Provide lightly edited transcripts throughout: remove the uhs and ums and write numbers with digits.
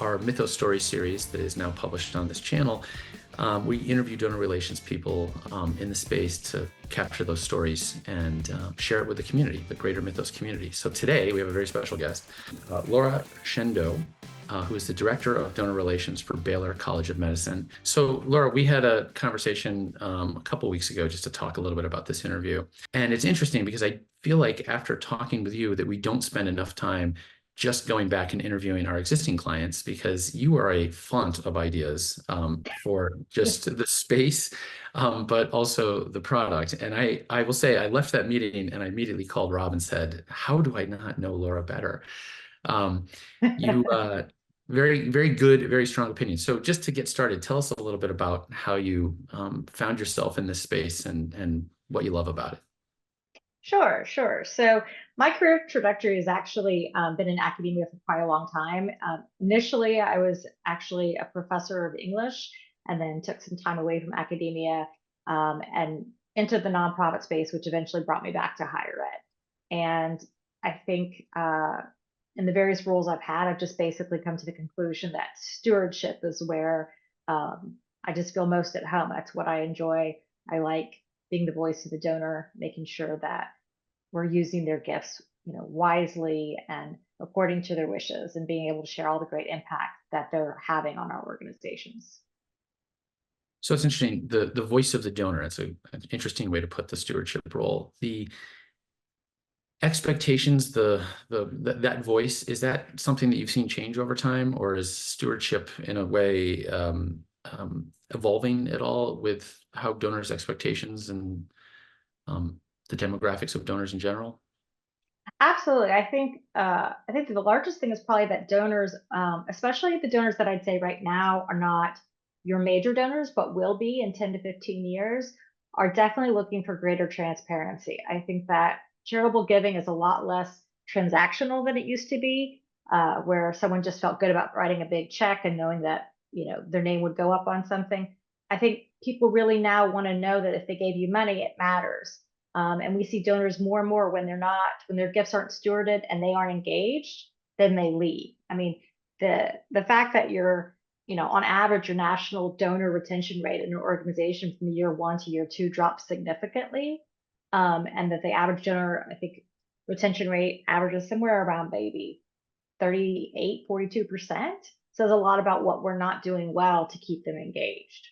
our Mythos Story series that is now published on this channel. We interview donor relations people in the space to capture those stories and share it with the community, the greater Mythos community. So today we have a very special guest, Laura Shendo, who is the Director of Donor Relations for Baylor College of Medicine. So Laura, we had a conversation a couple weeks ago just to talk a little bit about this interview. And it's interesting because I feel like after talking with you that we don't spend enough time just going back and interviewing our existing clients, because you are a font of ideas for just the space, but also the product. And I will say I left that meeting and I immediately called Rob and said, how do I not know Laura better? You very, very good, very strong opinion. So just to get started, tell us a little bit about how you found yourself in this space and what you love about it. Sure, sure. So my career trajectory has actually been in academia for quite a long time. Initially, I was actually a professor of English and then took some time away from academia and into the nonprofit space, which eventually brought me back to higher ed. And I think in the various roles I've had, I've just basically come to the conclusion that stewardship is where I just feel most at home. That's what I enjoy. I like being the voice of the donor, making sure that we're using their gifts, wisely and according to their wishes, and being able to share all the great impact that they're having on our organizations. So it's interesting, the voice of the donor. It's an interesting way to put the stewardship role. The expectations, that voice, is that something that you've seen change over time, or is stewardship in a way evolving at all with how donors' expectations and the demographics of donors in general? Absolutely. I think the largest thing is probably that donors, especially the donors that I'd say right now are not your major donors, but will be in 10 to 15 years, are definitely looking for greater transparency. I think that charitable giving is a lot less transactional than it used to be, where someone just felt good about writing a big check and knowing that, their name would go up on something. I think people really now want to know that if they gave you money, it matters. And we see donors more and more when when their gifts aren't stewarded and they aren't engaged, then they leave. I mean, the fact that on average, your national donor retention rate in an organization from year 1 to year 2 drops significantly, and that the average donor, I think, retention rate averages somewhere around maybe 38, 42%, says a lot about what we're not doing well to keep them engaged.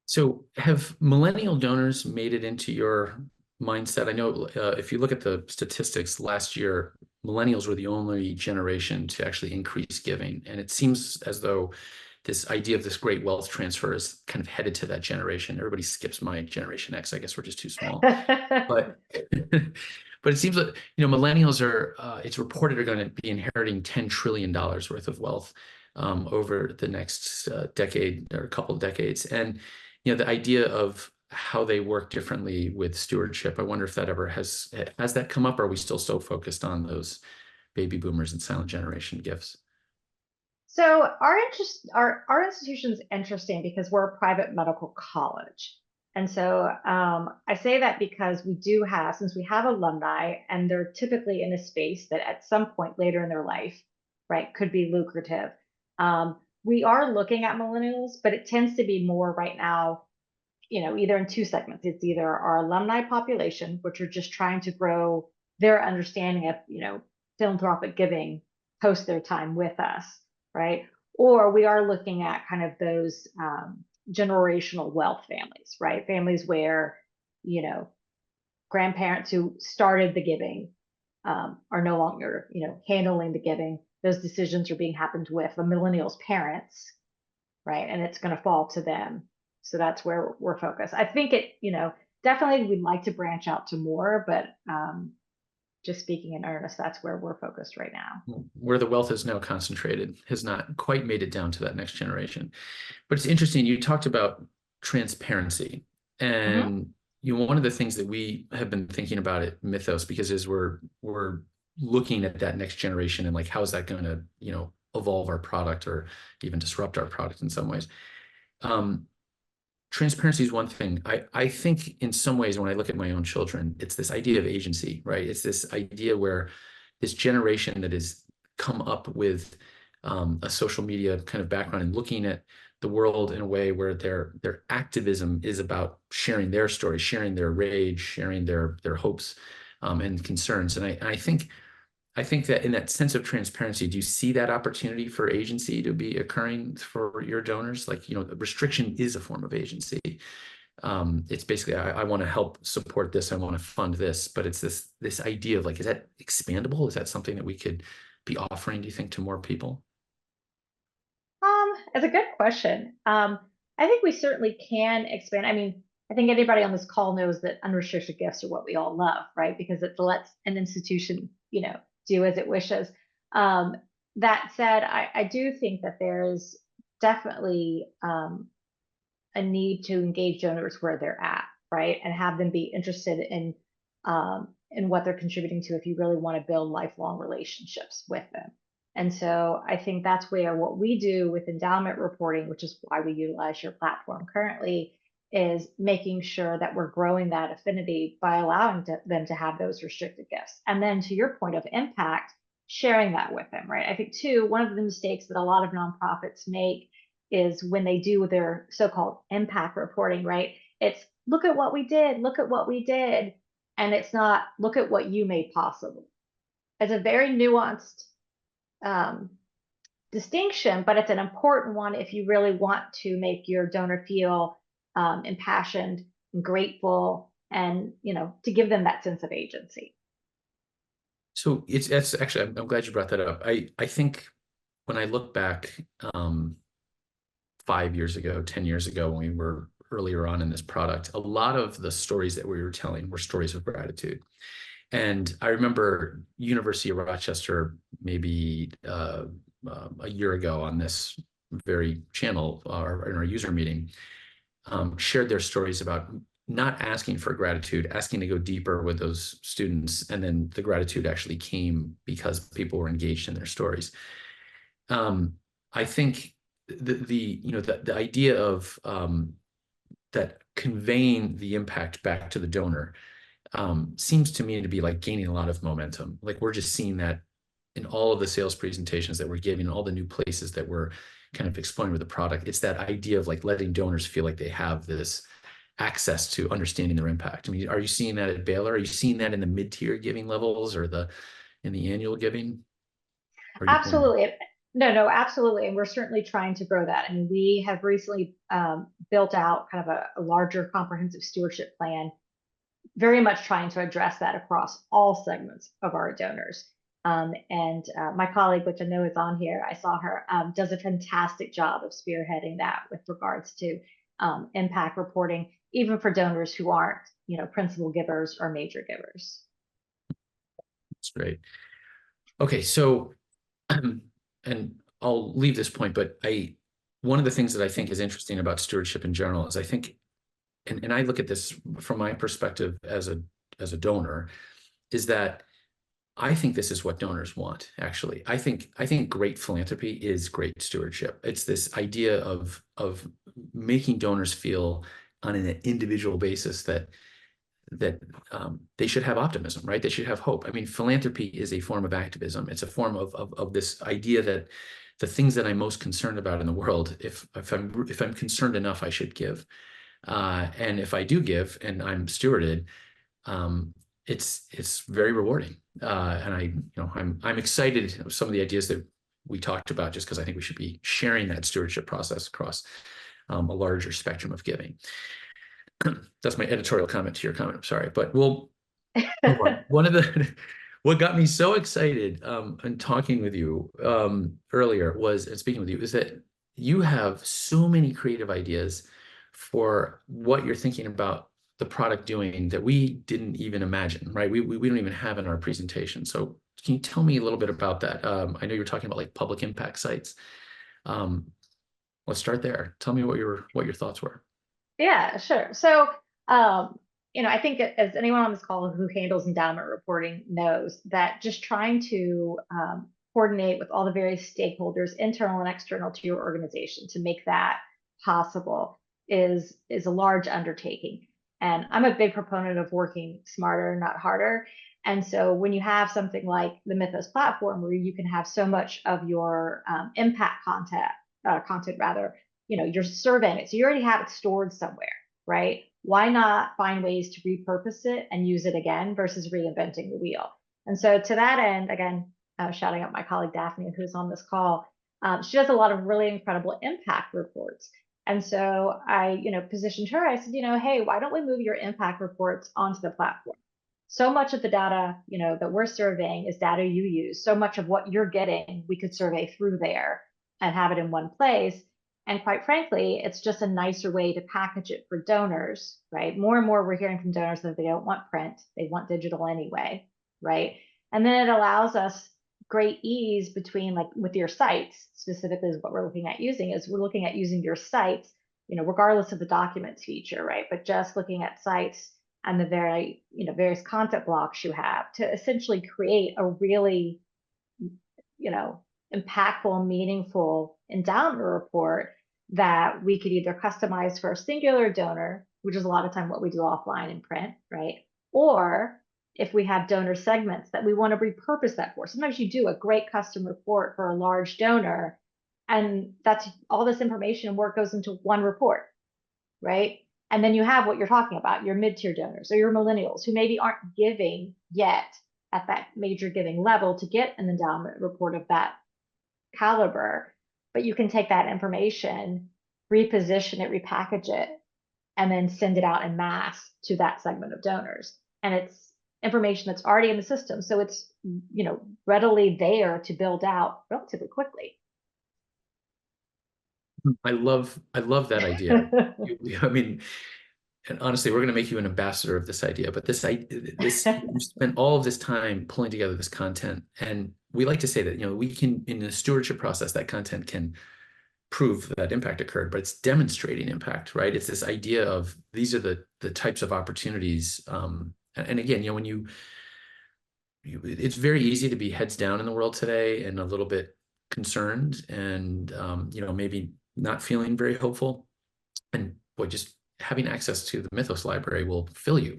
So have millennial donors made it into your mindset? I know if you look at the statistics last year, millennials were the only generation to actually increase giving. And it seems as though this idea of this great wealth transfer is kind of headed to that generation. Everybody skips my Generation X. I guess we're just too small. But but it seems that millennials are, it's reported, are going to be inheriting $10 trillion worth of wealth over the next decade or a couple of decades. And the idea of how they work differently with stewardship, I wonder if that ever has that come up, or are we still so focused on those baby boomers and silent generation gifts? So our institution's interesting because we're a private medical college. And so I say that because since we have alumni and they're typically in a space that at some point later in their life, right, could be lucrative. We are looking at millennials, but it tends to be more right now, either in two segments. It's either our alumni population, which are just trying to grow their understanding of, philanthropic giving post their time with us, right? Or we are looking at kind of those generational wealth families, right? Families where, grandparents who started the giving are no longer, handling the giving. Those decisions are being happened with the millennials' parents, right? And it's going to fall to them. So that's where we're focused. I think definitely we'd like to branch out to more, but just speaking in earnest, that's where we're focused right now. Where the wealth is now concentrated has not quite made it down to that next generation. But it's interesting, you talked about transparency. And one of the things that we have been thinking about at Mythos, because as we're looking at that next generation and like, how is that going to, evolve our product or even disrupt our product in some ways. Transparency is one thing. I think in some ways, when I look at my own children, it's this idea of agency, right? It's this idea where this generation that has come up with a social media kind of background and looking at the world in a way where their activism is about sharing their story, sharing their rage, sharing their hopes and concerns. And I think that in that sense of transparency, do you see that opportunity for agency to be occurring for your donors? Like, you know, the restriction is a form of agency. It's basically, I want to help support this, I want to fund this, but it's this idea of like, is that expandable? Is that something that we could be offering, do you think, to more people? It's a good question. I think we certainly can expand. I mean, I think anybody on this call knows that unrestricted gifts are what we all love, right? Because it lets an institution, do as it wishes. Um, that said, I do think that there is definitely a need to engage donors where they're at, right? And have them be interested in what they're contributing to if you really want to build lifelong relationships with them. And so I think that's where what we do with endowment reporting, which is why we utilize your platform currently, is making sure that we're growing that affinity by allowing them to have those restricted gifts. And then to your point of impact, sharing that with them, right? I think too, one of the mistakes that a lot of nonprofits make is when they do their so-called impact reporting, right? It's look at what we did, look at what we did. And it's not look at what you made possible. It's a very nuanced um, distinction, but it's an important one if you really want to make your donor feel impassioned and grateful and, to give them that sense of agency. So it's actually, I'm glad you brought that up. I think when I look back 5 years ago, 10 years ago, when we were earlier on in this product, a lot of the stories that we were telling were stories of gratitude. And I remember University of Rochester, maybe a year ago on this very channel in our user meeting, shared their stories about not asking for gratitude, asking to go deeper with those students. And then the gratitude actually came because people were engaged in their stories. I think the idea of that conveying the impact back to the donor seems to me to be like gaining a lot of momentum. Like we're just seeing that in all of the sales presentations that we're giving, all the new places that we're kind of exploring with the product. It's that idea of like letting donors feel like they have this access to understanding their impact. I mean, are you seeing that at Baylor? Are you seeing that in the mid-tier giving levels or in the annual giving? Are you pulling? Absolutely. No, absolutely. And we're certainly trying to grow that. I mean, we have recently built out kind of a larger comprehensive stewardship plan, very much trying to address that across all segments of our donors. And my colleague, which I know is on here, I saw her, does a fantastic job of spearheading that with regards to impact reporting, even for donors who aren't, principal givers or major givers. That's great. Okay, so and I'll leave this point, but one of the things that I think is interesting about stewardship in general is I think, and I look at this from my perspective as a donor, is that I think this is what donors want, actually. I think great philanthropy is great stewardship. It's this idea of making donors feel on an individual basis that they should have optimism, right? They should have hope. I mean, philanthropy is a form of activism. It's a form of this idea that the things that I'm most concerned about in the world, if I'm concerned enough, I should give. And if I do give and I'm stewarded, it's very rewarding. And I'm excited of some of the ideas that we talked about, just because I think we should be sharing that stewardship process across a larger spectrum of giving. That's my editorial comment to your comment. I'm sorry, but we'll move on. What got me so excited in talking with you earlier was, and speaking with you, is that you have so many creative ideas for what you're thinking about the product doing that we didn't even imagine, right? We don't even have in our presentation. So can you tell me a little bit about that? I know you're talking about like public impact sites. Let's start there. Tell me what your thoughts were. Yeah, sure. So, I think as anyone on this call who handles endowment reporting knows that just trying to coordinate with all the various stakeholders, internal and external to your organization to make that possible is a large undertaking. And I'm a big proponent of working smarter, not harder. And so when you have something like the Mythos platform where you can have so much of your impact content rather, you're surveying it. So you already have it stored somewhere, right? Why not find ways to repurpose it and use it again versus reinventing the wheel? And so to that end, again, shouting out my colleague Daphne, who's on this call, she does a lot of really incredible impact reports. And so I, positioned her. I said, hey, why don't we move your impact reports onto the platform? So much of the data, that we're surveying is data you use. So much of what you're getting, we could survey through there and have it in one place. And quite frankly, it's just a nicer way to package it for donors, right? More and more we're hearing from donors that they don't want print, they want digital anyway, right? And then it allows us great ease between, like, with your sites specifically is what we're looking at using your sites, regardless of the documents feature, right? But just looking at sites and the various content blocks you have to essentially create a really, impactful, meaningful endowment report that we could either customize for a singular donor, which is a lot of time what we do offline in print, right? Or if we have donor segments that we want to repurpose that for. Sometimes you do a great custom report for a large donor, and that's all this information and work goes into one report, right? And then you have what you're talking about, your mid-tier donors or your millennials who maybe aren't giving yet at that major giving level to get an endowment report of that caliber. But you can take that information, reposition it, repackage it, and then send it out en masse to that segment of donors. And it's information that's already in the system. So it's, readily there to build out relatively quickly. I love that idea. I mean, and honestly, we're going to make you an ambassador of this idea, but this you spent all of this time pulling together this content. And we like to say that, we can, in the stewardship process, that content can prove that impact occurred, but it's demonstrating impact, right? It's this idea of these are the types of opportunities. And again, when it's very easy to be heads down in the world today and a little bit concerned and, maybe not feeling very hopeful. And boy, just having access to the Mythos library will fill you,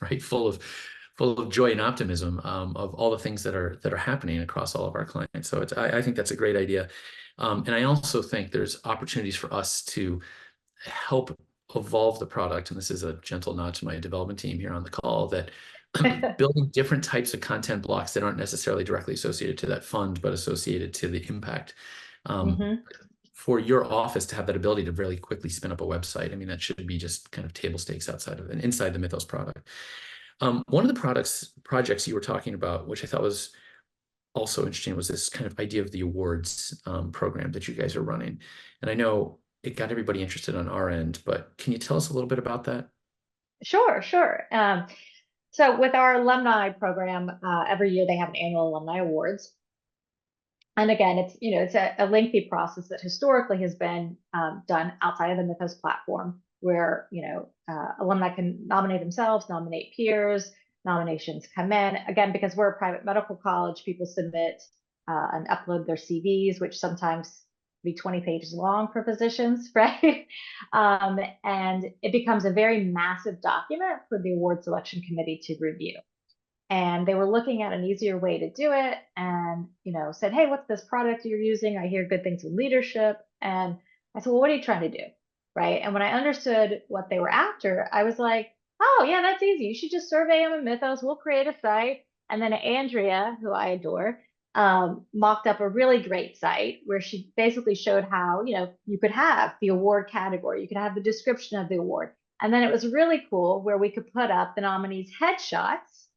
right? Full of joy and optimism of all the things that are happening across all of our clients. So I think that's a great idea. And I also think there's opportunities for us to help evolve the product. And this is a gentle nod to my development team here on the call, that building different types of content blocks that aren't necessarily directly associated to that fund, but associated to the impact. For your office to have that ability to really quickly spin up a website. I mean, that should be just kind of table stakes outside of and inside the Mythos product. One of the projects you were talking about, which I thought was also interesting, was this kind of idea of the awards program that you guys are running. And I know it got everybody interested on our end, but can you tell us a little bit about that? Sure. So with our alumni program, every year they have an annual alumni awards. And again, it's a lengthy process that historically has been done outside of the Mythos platform, where alumni can nominate themselves, nominate peers, nominations come in. Again, because we're a private medical college, people submit and upload their CVs, which sometimes be 20 pages long for physicians, right? And it becomes a very massive document for the award selection committee to review. And they were looking at an easier way to do it and, said, hey, what's this product you're using? I hear good things in leadership. And I said, well, what are you trying to do? Right. And when I understood what they were after, I was like, oh, yeah, that's easy. You should just survey them in Mythos. We'll create a site. And then Andrea, who I adore, mocked up a really great site where she basically showed how, you could have the award category, you could have the description of the award. And then it was really cool where we could put up the nominees' headshots.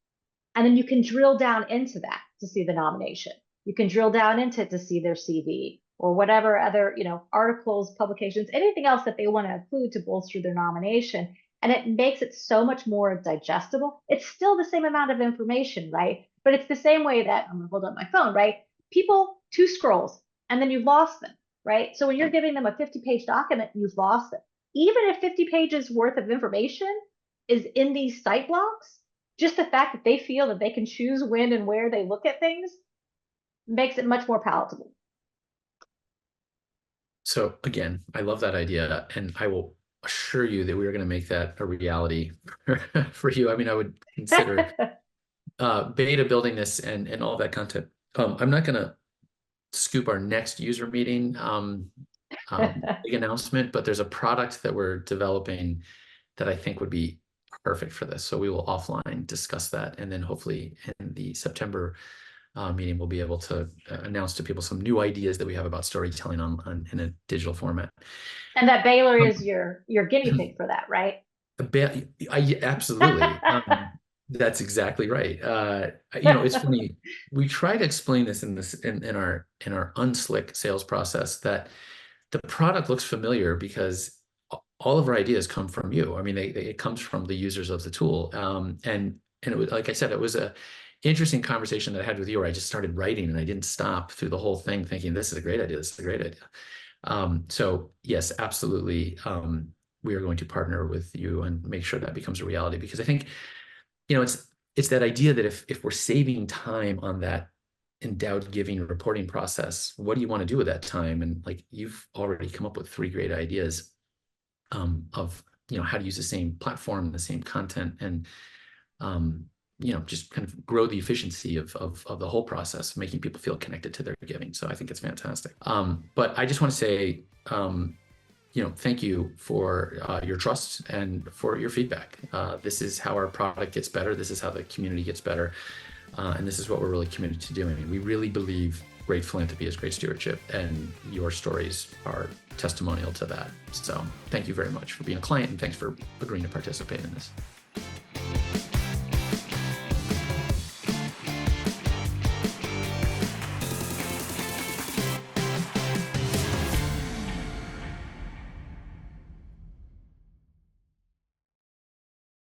And then you can drill down into that to see the nomination. You can drill down into it to see their CV or whatever other, articles, publications, anything else that they want to include to bolster their nomination. And it makes it so much more digestible. It's still the same amount of information, right? But it's the same way that I'm gonna hold up my phone, right? People, 2 scrolls, and then you've lost them, right? So when you're giving them a 50-page document, you've lost them. Even if 50 pages worth of information is in these site blocks, just the fact that they feel that they can choose when and where they look at things makes it much more palatable. So again, I love that idea, and I will assure you that we are going to make that a reality for you. I mean, I would consider beta building this and all that content. I'm not going to scoop our next user meeting big announcement, but there's a product that we're developing that I think would be perfect for this. So we will offline discuss that, and then hopefully in the September meeting, we'll be able to announce to people some new ideas that we have about storytelling in a digital format. And that Baylor is your guinea pig for that, right? Absolutely. That's exactly right. It's funny. We try to explain this in our unslick sales process, that the product looks familiar because all of our ideas come from you. I mean, it comes from the users of the tool. And it was, like I said, it was a interesting conversation that I had with you, where I just started writing and I didn't stop through the whole thing thinking, this is a great idea. This is a great idea. So yes, absolutely. We are going to partner with you and make sure that becomes a reality, because I think, it's that idea that if we're saving time on that endowed giving reporting process, what do you want to do with that time? And like, you've already come up with 3 great ideas of how to use the same platform, the same content, and just kind of grow the efficiency of the whole process, making people feel connected to their giving. So I think it's fantastic. But I just want to say, thank you for your trust and for your feedback. This is how our product gets better. This is how the community gets better. And this is what we're really committed to doing. We really believe great philanthropy is great stewardship, and your stories are testimonial to that. So thank you very much for being a client, and thanks for agreeing to participate in this.